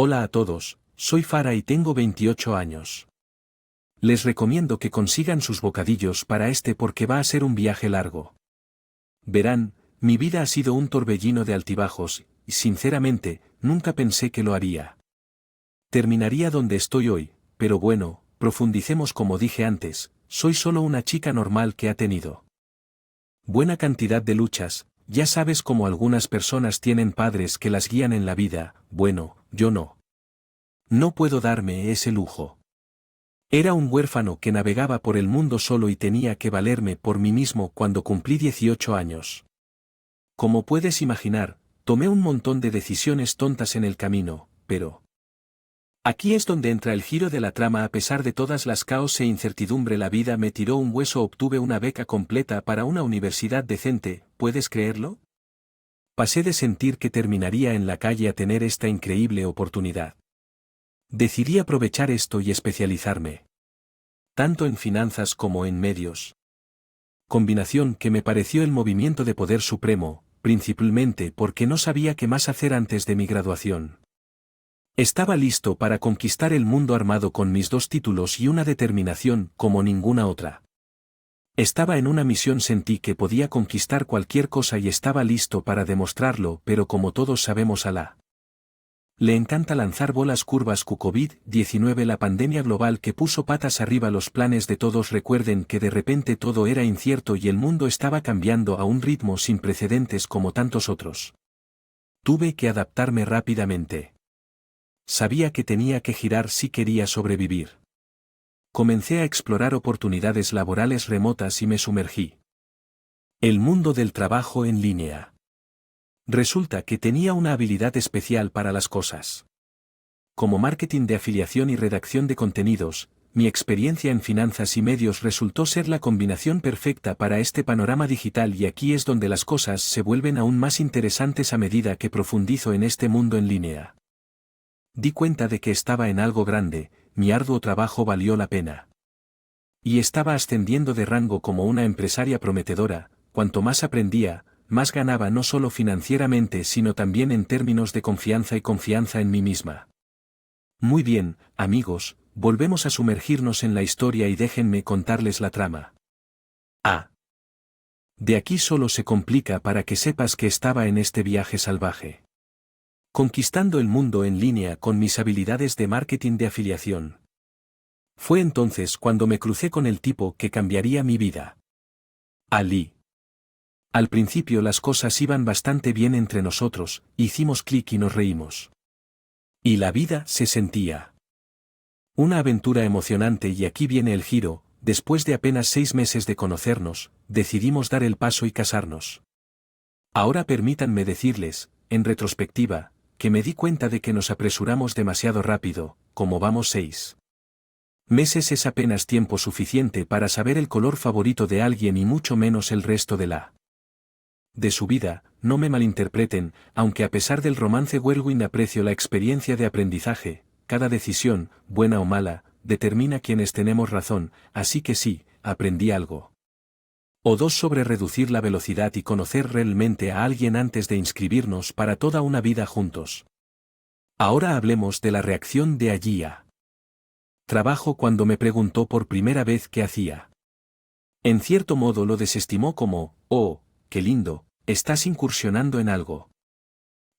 Hola a todos, soy Farah y tengo 28 años. Les recomiendo que consigan sus bocadillos para porque va a ser un viaje largo. Verán, mi vida ha sido un torbellino de altibajos, y sinceramente, nunca pensé que lo haría. Terminaría donde estoy hoy, pero bueno, profundicemos como dije antes, soy solo una chica normal que ha tenido buena cantidad de luchas, ya sabes cómo algunas personas tienen padres que las guían en la vida, bueno, yo no. No puedo darme ese lujo. Era un huérfano que navegaba por el mundo solo y tenía que valerme por mí mismo cuando cumplí 18 años. Como puedes imaginar, tomé un montón de decisiones tontas en el camino, pero aquí es donde entra el giro de la trama. A pesar de todas las caos e incertidumbre, la vida me tiró un hueso. Obtuve una beca completa para una universidad decente, ¿puedes creerlo? Pasé de sentir que terminaría en la calle a tener esta increíble oportunidad. Decidí aprovechar esto y especializarme tanto en finanzas como en medios. Combinación que me pareció el movimiento de poder supremo, principalmente porque no sabía qué más hacer antes de mi graduación. Estaba listo para conquistar el mundo armado con mis 2 títulos y una determinación como ninguna otra. Estaba en una misión, sentí que podía conquistar cualquier cosa y estaba listo para demostrarlo, pero como todos sabemos, le encanta lanzar bolas curvas. COVID-19, la pandemia global que puso patas arriba los planes de todos. Recuerden que de repente todo era incierto y el mundo estaba cambiando a un ritmo sin precedentes como tantos otros. Tuve que adaptarme rápidamente. Sabía que tenía que girar si quería sobrevivir. Comencé a explorar oportunidades laborales remotas y me sumergí. El mundo del trabajo en línea. Resulta que tenía una habilidad especial para las cosas. Como marketing de afiliación y redacción de contenidos, mi experiencia en finanzas y medios resultó ser la combinación perfecta para este panorama digital, y aquí es donde las cosas se vuelven aún más interesantes a medida que profundizo en este mundo en línea. Di cuenta de que estaba en algo grande, mi arduo trabajo valió la pena. Y estaba ascendiendo de rango como una empresaria prometedora. Cuanto más aprendía, más ganaba, no solo financieramente sino también en términos de confianza y confianza en mí misma. Muy bien, amigos, volvemos a sumergirnos en la historia y déjenme contarles la trama. De aquí solo se complica para que sepas que estaba en este viaje salvaje, conquistando el mundo en línea con mis habilidades de marketing de afiliación. Fue entonces cuando me crucé con el tipo que cambiaría mi vida. Ali. Al principio las cosas iban bastante bien entre nosotros, hicimos clic y nos reímos. Y la vida se sentía una aventura emocionante, y aquí viene el giro. Después de apenas 6 meses de conocernos, decidimos dar el paso y casarnos. Ahora permítanme decirles, en retrospectiva, que me di cuenta de que nos apresuramos demasiado rápido. Como vamos 6 meses es apenas tiempo suficiente para saber el color favorito de alguien y mucho menos el resto de su vida. No me malinterpreten, aunque a pesar del romance whirlwind aprecio la experiencia de aprendizaje. Cada decisión, buena o mala, determina quiénes tenemos razón, así que sí, aprendí algo o 2 sobre reducir la velocidad y conocer realmente a alguien antes de inscribirnos para toda una vida juntos. Ahora hablemos de la reacción de allí a trabajo cuando me preguntó por primera vez qué hacía. En cierto modo lo desestimó como, oh, qué lindo, estás incursionando en algo.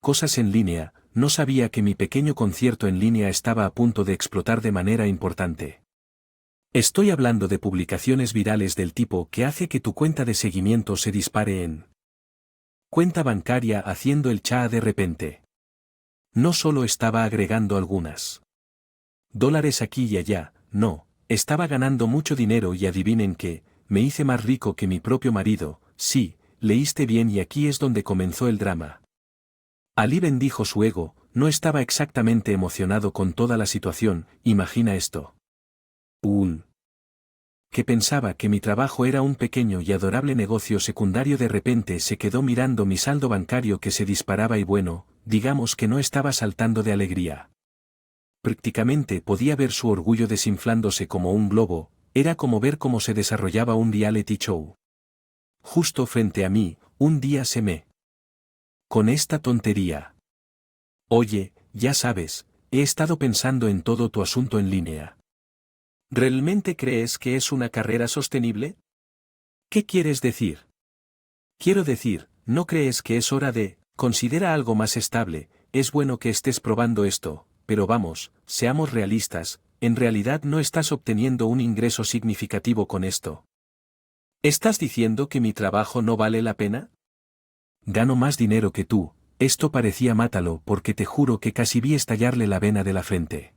Cosas en línea. No sabía que mi pequeño concierto en línea estaba a punto de explotar de manera importante. Estoy hablando de publicaciones virales del tipo que hace que tu cuenta de seguimiento se dispare en cuenta bancaria haciendo el cha de repente. No solo estaba agregando algunas dólares aquí y allá, no, estaba ganando mucho dinero, y adivinen qué, me hice más rico que mi propio marido. Sí, leíste bien, y aquí es donde comenzó el drama. Ali bendijo su ego, no estaba exactamente emocionado con toda la situación. Imagina esto. Que pensaba que mi trabajo era un pequeño y adorable negocio secundario. De repente se quedó mirando mi saldo bancario que se disparaba y bueno, digamos que no estaba saltando de alegría. Prácticamente podía ver su orgullo desinflándose como un globo. Era como ver cómo se desarrollaba un reality show. Justo frente a mí, un día se me con esta tontería. Oye, ya sabes, he estado pensando en todo tu asunto en línea. ¿Realmente crees que es una carrera sostenible? ¿Qué quieres decir? Quiero decir, ¿no crees que es hora de, considera algo más estable? Es bueno que estés probando esto, pero vamos, seamos realistas, en realidad no estás obteniendo un ingreso significativo con esto. ¿Estás diciendo que mi trabajo no vale la pena? Gano más dinero que tú. Esto parecía mátalo porque te juro que casi vi estallarle la vena de la frente.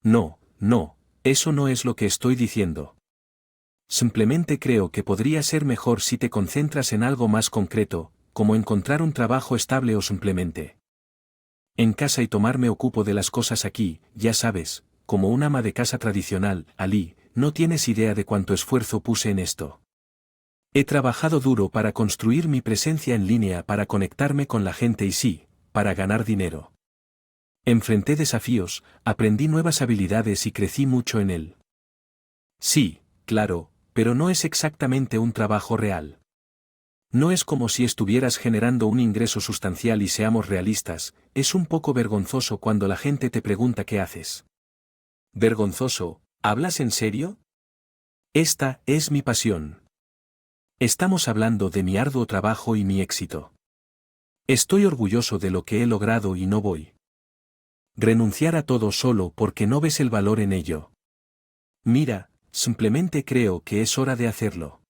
No, no, eso no es lo que estoy diciendo. Simplemente creo que podría ser mejor si te concentras en algo más concreto, como encontrar un trabajo estable o simplemente en casa y tomarme ocupo de las cosas aquí, ya sabes, como un ama de casa tradicional. Ali, no tienes idea de cuánto esfuerzo puse en esto. He trabajado duro para construir mi presencia en línea, para conectarme con la gente y sí, para ganar dinero. Enfrenté desafíos, aprendí nuevas habilidades y crecí mucho en él. Sí, claro, pero no es exactamente un trabajo real. No es como si estuvieras generando un ingreso sustancial y seamos realistas, es un poco vergonzoso cuando la gente te pregunta qué haces. ¿Vergonzoso? ¿Hablas en serio? Esta es mi pasión. Estamos hablando de mi arduo trabajo y mi éxito. Estoy orgulloso de lo que he logrado y no voy renunciar a todo solo porque no ves el valor en ello. Mira, simplemente creo que es hora de hacerlo.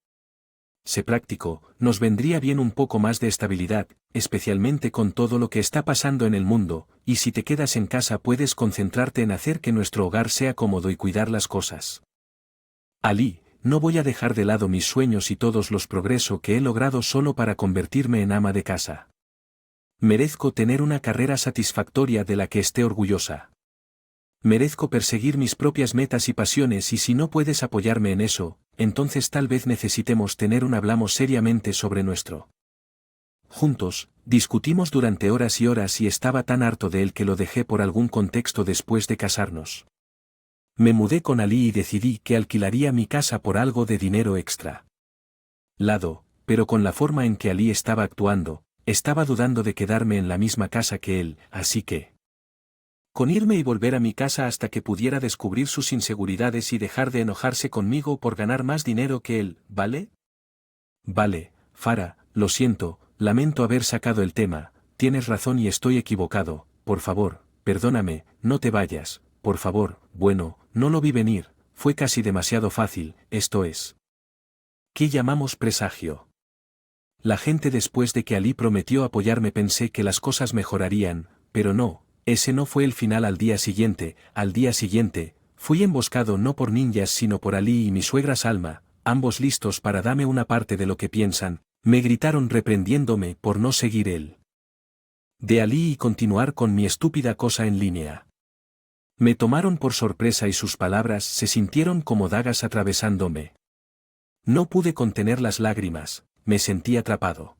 Sé práctico, nos vendría bien un poco más de estabilidad, especialmente con todo lo que está pasando en el mundo, y si te quedas en casa puedes concentrarte en hacer que nuestro hogar sea cómodo y cuidar las cosas. Ali, no voy a dejar de lado mis sueños y todos los progresos que he logrado solo para convertirme en ama de casa. Merezco tener una carrera satisfactoria de la que esté orgullosa. Merezco perseguir mis propias metas y pasiones, y si no puedes apoyarme en eso, entonces tal vez necesitemos tener un hablamos seriamente sobre nuestro. Juntos, discutimos durante horas y horas y estaba tan harto de él que lo dejé por algún contexto después de casarnos. Me mudé con Ali y decidí que alquilaría mi casa por algo de dinero extra. Pero con la forma en que Ali estaba actuando, estaba dudando de quedarme en la misma casa que él, así que con irme y volver a mi casa hasta que pudiera descubrir sus inseguridades y dejar de enojarse conmigo por ganar más dinero que él, ¿vale? Vale, Farah, lo siento, lamento haber sacado el tema, tienes razón y estoy equivocado, por favor, perdóname, no te vayas, por favor, bueno, no lo vi venir, fue casi demasiado fácil, esto es. ¿Qué llamamos presagio? La gente después de que Ali prometió apoyarme pensé que las cosas mejorarían, pero no. Ese no fue el final. Al día siguiente, fui emboscado no por ninjas sino por Ali y mi suegra Salma, ambos listos para darme una parte de lo que piensan, me gritaron reprendiéndome por no seguir él de Ali y continuar con mi estúpida cosa en línea. Me tomaron por sorpresa y sus palabras se sintieron como dagas atravesándome. No pude contener las lágrimas, me sentí atrapado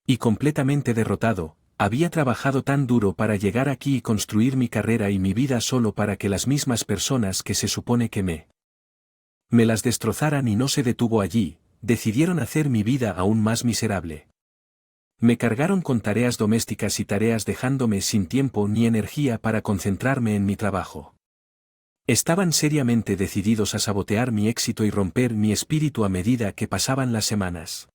y completamente derrotado. Había trabajado tan duro para llegar aquí y construir mi carrera y mi vida solo para que las mismas personas que se supone que me las destrozaran, y no se detuvo allí, decidieron hacer mi vida aún más miserable. Me cargaron con tareas domésticas y tareas dejándome sin tiempo ni energía para concentrarme en mi trabajo. Estaban seriamente decididos a sabotear mi éxito y romper mi espíritu a medida que pasaban las semanas.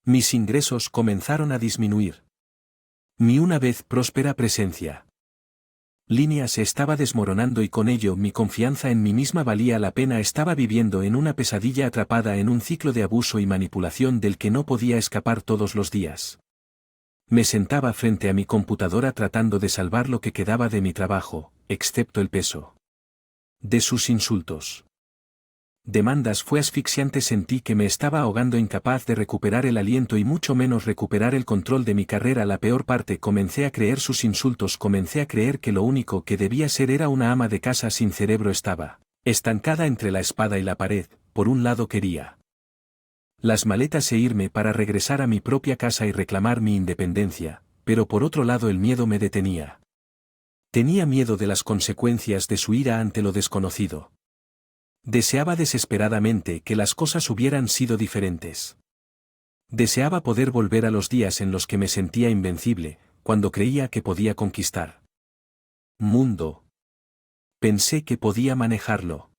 Mis ingresos comenzaron a disminuir. Mi una vez próspera presencia línea se estaba desmoronando y con ello mi confianza en mí misma valía la pena. Estaba viviendo en una pesadilla, atrapada en un ciclo de abuso y manipulación del que no podía escapar todos los días. Me sentaba frente a mi computadora tratando de salvar lo que quedaba de mi trabajo, excepto el peso de sus insultos. Demandas. Fue asfixiante, sentí que me estaba ahogando, incapaz de recuperar el aliento y mucho menos recuperar el control de mi carrera. La peor parte, comencé a creer sus insultos, comencé a creer que lo único que debía ser era una ama de casa sin cerebro. Estaba estancada entre la espada y la pared. Por un lado quería las maletas e irme para regresar a mi propia casa y reclamar mi independencia, pero por otro lado el miedo me detenía. Tenía miedo de las consecuencias de su ira ante lo desconocido. Deseaba desesperadamente que las cosas hubieran sido diferentes. Deseaba poder volver a los días en los que me sentía invencible, cuando creía que podía conquistar mundo. Pensé que podía manejarlo.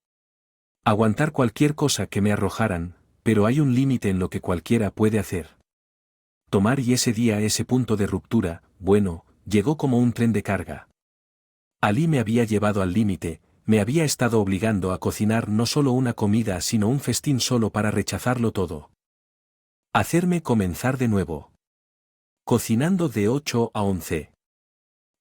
Aguantar cualquier cosa que me arrojaran, pero hay un límite en lo que cualquiera puede hacer. Tomar y ese día ese punto de ruptura, bueno, llegó como un tren de carga. Ali me había llevado al límite, me había estado obligando a cocinar no solo una comida sino un festín solo para rechazarlo todo. Hacerme comenzar de nuevo. Cocinando de 8 a 11.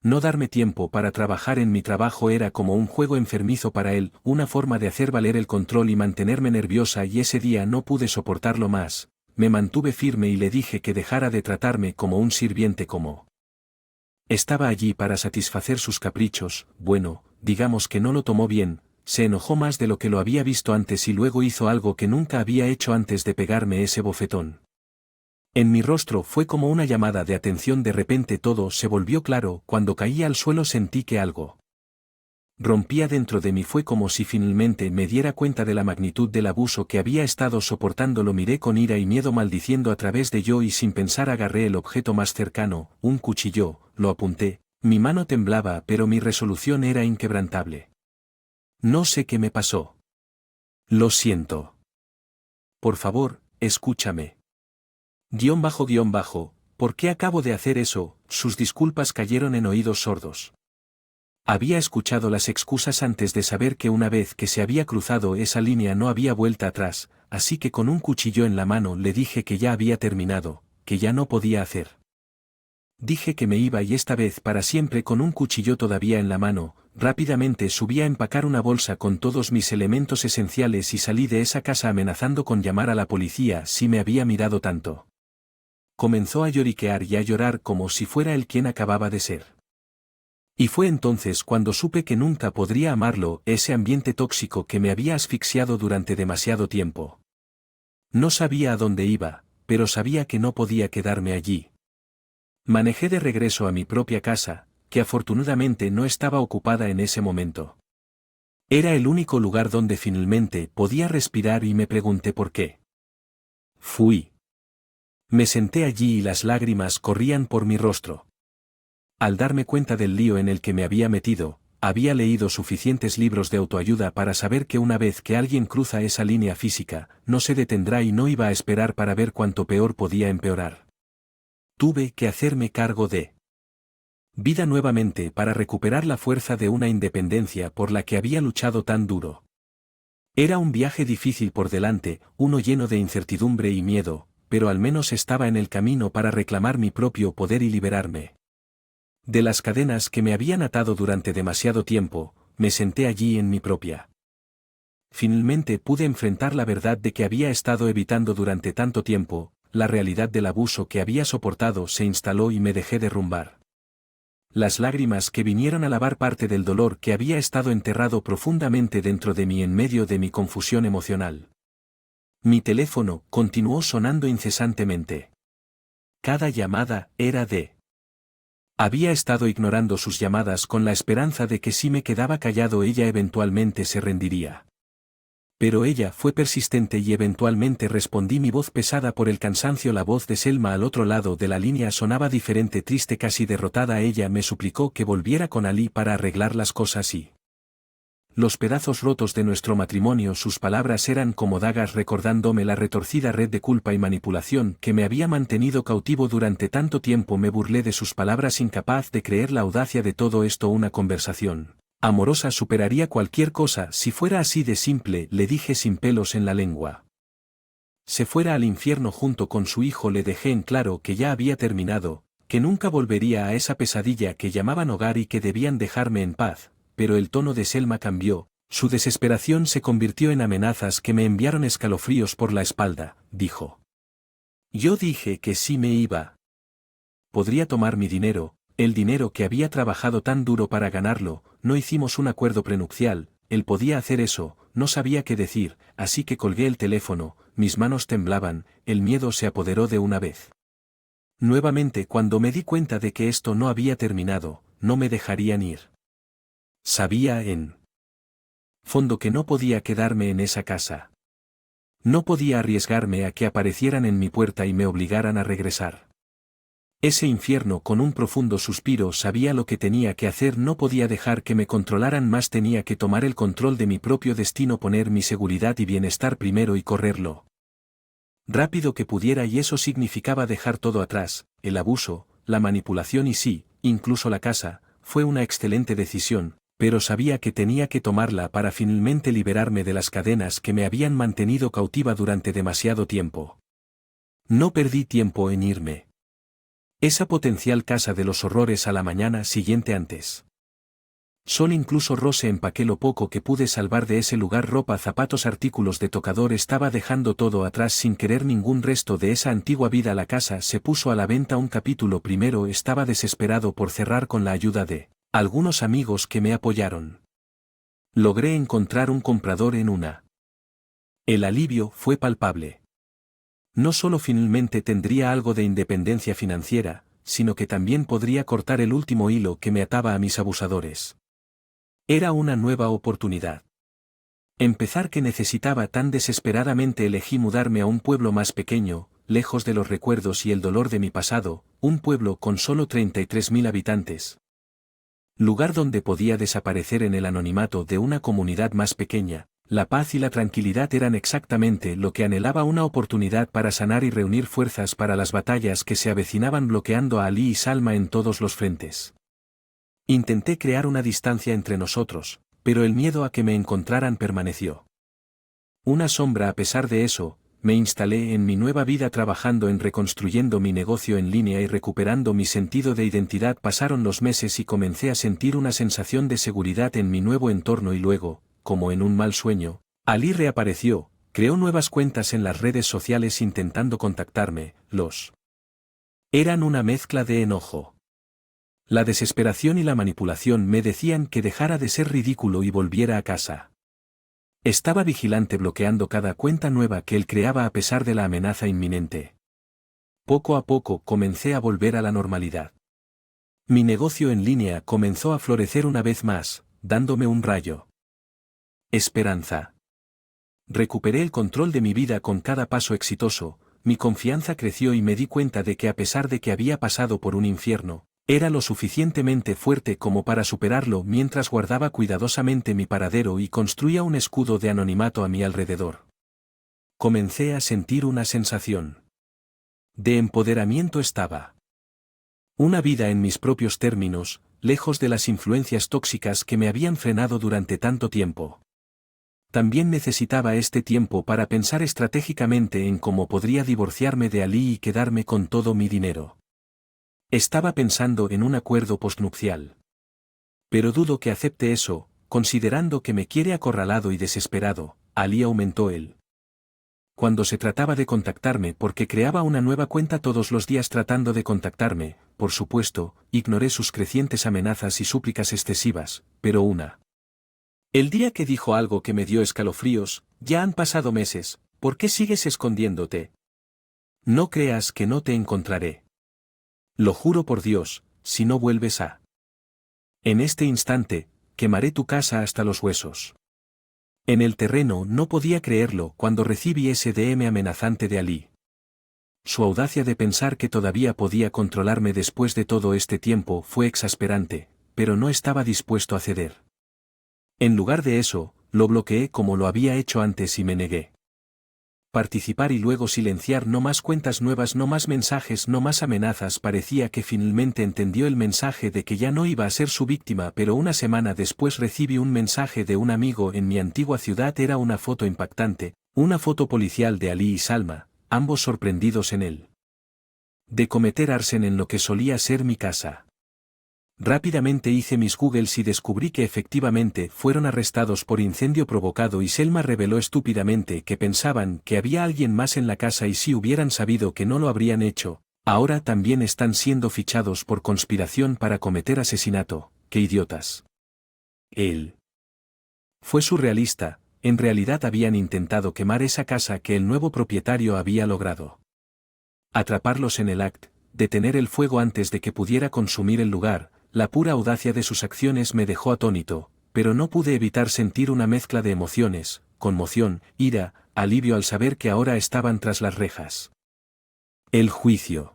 No darme tiempo para trabajar en mi trabajo era como un juego enfermizo para él, una forma de hacer valer el control y mantenerme nerviosa, y ese día no pude soportarlo más, me mantuve firme y le dije que dejara de tratarme como un sirviente como. Estaba allí para satisfacer sus caprichos. Bueno, digamos que no lo tomó bien, se enojó más de lo que lo había visto antes y luego hizo algo que nunca había hecho antes de pegarme ese bofetón. En mi rostro fue como una llamada de atención, de repente todo se volvió claro, cuando caí al suelo sentí que algo rompía dentro de mí, fue como si finalmente me diera cuenta de la magnitud del abuso que había estado soportando. Lo miré con ira y miedo maldiciendo a través de yo y sin pensar agarré el objeto más cercano, un cuchillo, lo apunté, mi mano temblaba pero mi resolución era inquebrantable. No sé qué me pasó. Lo siento. Por favor, escúchame. ¿Por qué acabo de hacer eso? Sus disculpas cayeron en oídos sordos. Había escuchado las excusas antes de saber que una vez que se había cruzado esa línea no había vuelta atrás, así que con un cuchillo en la mano le dije que ya había terminado, que ya no podía hacer. Dije que me iba, y esta vez para siempre, con un cuchillo todavía en la mano. Rápidamente subí a empacar una bolsa con todos mis elementos esenciales y salí de esa casa amenazando con llamar a la policía si me había mirado tanto. Comenzó a lloriquear y a llorar como si fuera él quien acababa de ser. Y fue entonces cuando supe que nunca podría amarlo, ese ambiente tóxico que me había asfixiado durante demasiado tiempo. No sabía a dónde iba, pero sabía que no podía quedarme allí. Manejé de regreso a mi propia casa, que afortunadamente no estaba ocupada en ese momento. Era el único lugar donde finalmente podía respirar y me pregunté por qué. Fui. Me senté allí y las lágrimas corrían por mi rostro. Al darme cuenta del lío en el que me había metido, había leído suficientes libros de autoayuda para saber que una vez que alguien cruza esa línea física, no se detendrá y no iba a esperar para ver cuánto peor podía empeorar. Tuve que hacerme cargo de vida nuevamente para recuperar la fuerza de una independencia por la que había luchado tan duro. Era un viaje difícil por delante, uno lleno de incertidumbre y miedo, pero al menos estaba en el camino para reclamar mi propio poder y liberarme de las cadenas que me habían atado durante demasiado tiempo. Me senté allí en mi propia. Finalmente pude enfrentar la verdad de que había estado evitando durante tanto tiempo. La realidad del abuso que había soportado se instaló y me dejé derrumbar. Las lágrimas que vinieron a lavar parte del dolor que había estado enterrado profundamente dentro de mí en medio de mi confusión emocional. Mi teléfono continuó sonando incesantemente. Cada llamada era de. Había estado ignorando sus llamadas con la esperanza de que si me quedaba callado ella eventualmente se rendiría. Pero ella fue persistente y eventualmente respondí, mi voz pesada por el cansancio. La voz de Selma al otro lado de la línea sonaba diferente, triste, casi derrotada. Ella me suplicó que volviera con Ali para arreglar las cosas y los pedazos rotos de nuestro matrimonio. Sus palabras eran como dagas recordándome la retorcida red de culpa y manipulación que me había mantenido cautivo durante tanto tiempo. Me burlé de sus palabras, incapaz de creer la audacia de todo esto. Una conversación amorosa superaría cualquier cosa si fuera así de simple, le dije sin pelos en la lengua. Se fuera al infierno junto con su hijo. Le dejé en claro que ya había terminado, que nunca volvería a esa pesadilla que llamaban hogar y que debían dejarme en paz. Pero el tono de Selma cambió, su desesperación se convirtió en amenazas que me enviaron escalofríos por la espalda. Dijo. Yo dije que sí me iba. Podría tomar mi dinero, el dinero que había trabajado tan duro para ganarlo. No hicimos un acuerdo prenupcial, él podía hacer eso. No sabía qué decir, así que colgué el teléfono, mis manos temblaban, el miedo se apoderó de una vez. Nuevamente, cuando me di cuenta de que esto no había terminado, no me dejarían ir. Sabía en fondo que no podía quedarme en esa casa. No podía arriesgarme a que aparecieran en mi puerta y me obligaran a regresar. Ese infierno con un profundo suspiro sabía lo que tenía que hacer, no podía dejar que me controlaran más, tenía que tomar el control de mi propio destino, poner mi seguridad y bienestar primero y correrlo rápido que pudiera, y eso significaba dejar todo atrás, el abuso, la manipulación y sí, incluso la casa. Fue una excelente decisión, pero sabía que tenía que tomarla para finalmente liberarme de las cadenas que me habían mantenido cautiva durante demasiado tiempo. No perdí tiempo en irme. Esa potencial casa de los horrores a la mañana siguiente antes. Sol incluso Rose empaqué lo poco que pude salvar de ese lugar, ropa, zapatos, artículos de tocador, estaba dejando todo atrás sin querer ningún resto de esa antigua vida. La casa se puso a la venta. Un capítulo primero. Estaba desesperado por cerrar con la ayuda de algunos amigos que me apoyaron. Logré encontrar un comprador en una. El alivio fue palpable. No solo finalmente tendría algo de independencia financiera, sino que también podría cortar el último hilo que me ataba a mis abusadores. Era una nueva oportunidad. Empezar que necesitaba tan desesperadamente. Elegí mudarme a un pueblo más pequeño, lejos de los recuerdos y el dolor de mi pasado, un pueblo con solo 33.000 habitantes. Lugar donde podía desaparecer en el anonimato de una comunidad más pequeña. La paz y la tranquilidad eran exactamente lo que anhelaba, una oportunidad para sanar y reunir fuerzas para las batallas que se avecinaban, bloqueando a Ali y Salma en todos los frentes. Intenté crear una distancia entre nosotros, pero el miedo a que me encontraran permaneció. Una sombra. A pesar de eso, me instalé en mi nueva vida, trabajando en reconstruyendo mi negocio en línea y recuperando mi sentido de identidad. Pasaron los meses y comencé a sentir una sensación de seguridad en mi nuevo entorno, y luego, como en un mal sueño, Ali reapareció, creó nuevas cuentas en las redes sociales intentando contactarme. Eran una mezcla de enojo. La desesperación y la manipulación me decían que dejara de ser ridículo y volviera a casa. Estaba vigilante, bloqueando cada cuenta nueva que él creaba a pesar de la amenaza inminente. Poco a poco comencé a volver a la normalidad. Mi negocio en línea comenzó a florecer una vez más, dándome un rayo. Esperanza. Recuperé el control de mi vida con cada paso exitoso, mi confianza creció y me di cuenta de que a pesar de que había pasado por un infierno, era lo suficientemente fuerte como para superarlo. Mientras guardaba cuidadosamente mi paradero y construía un escudo de anonimato a mi alrededor, comencé a sentir una sensación de empoderamiento. Estaba una vida en mis propios términos, lejos de las influencias tóxicas que me habían frenado durante tanto tiempo. También necesitaba este tiempo para pensar estratégicamente en cómo podría divorciarme de Ali y quedarme con todo mi dinero. Estaba pensando en un acuerdo postnupcial. Pero dudo que acepte eso, considerando que me quiere acorralado y desesperado. Ali aumentó él. Cuando se trataba de contactarme, porque creaba una nueva cuenta todos los días tratando de contactarme, por supuesto, ignoré sus crecientes amenazas y súplicas excesivas, pero el día que dijo algo que me dio escalofríos: ya han pasado meses, ¿por qué sigues escondiéndote? No creas que no te encontraré. Lo juro por Dios, si no vuelves a. En este instante, quemaré tu casa hasta los huesos. En el terreno no podía creerlo cuando recibí ese DM amenazante de Ali. Su audacia de pensar que todavía podía controlarme después de todo este tiempo fue exasperante, pero no estaba dispuesto a ceder. En lugar de eso, lo bloqueé como lo había hecho antes y me negué. Participar y luego silenciar. No más cuentas nuevas, no más mensajes, no más amenazas. Parecía que finalmente entendió el mensaje de que ya no iba a ser su víctima, pero una semana después recibí un mensaje de un amigo en mi antigua ciudad. Era una foto impactante, una foto policial de Ali y Salma, ambos sorprendidos en él de cometer arsen en lo que solía ser mi casa. Rápidamente hice mis Googles y descubrí que efectivamente fueron arrestados por incendio provocado, y Selma reveló estúpidamente que pensaban que había alguien más en la casa y si hubieran sabido que no lo habrían hecho. Ahora también están siendo fichados por conspiración para cometer asesinato. ¡Qué idiotas! Él fue surrealista. En realidad habían intentado quemar esa casa que el nuevo propietario había logrado atraparlos en el acto, detener el fuego antes de que pudiera consumir el lugar. La pura audacia de sus acciones me dejó atónito, pero no pude evitar sentir una mezcla de emociones: conmoción, ira, alivio al saber que ahora estaban tras las rejas. El juicio.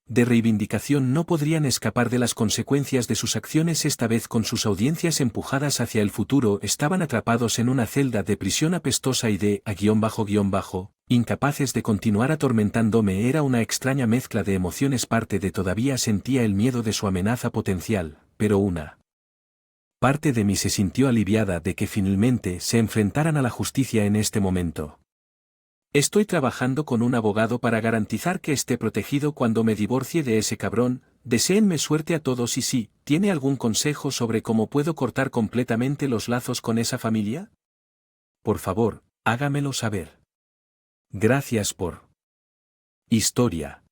de reivindicación no podrían escapar de las consecuencias de sus acciones. Esta vez con sus audiencias empujadas hacia el futuro estaban atrapados en una celda de prisión apestosa y de incapaces de continuar atormentándome. Era una extraña mezcla de emociones. Parte de todavía sentía el miedo de su amenaza potencial, pero una parte de mí se sintió aliviada de que finalmente se enfrentaran a la justicia en este momento. Estoy trabajando con un abogado para garantizar que esté protegido cuando me divorcie de ese cabrón. Deséenme suerte a todos y si ¿tiene algún consejo sobre cómo puedo cortar completamente los lazos con esa familia? Por favor, hágamelo saber. Gracias por historia.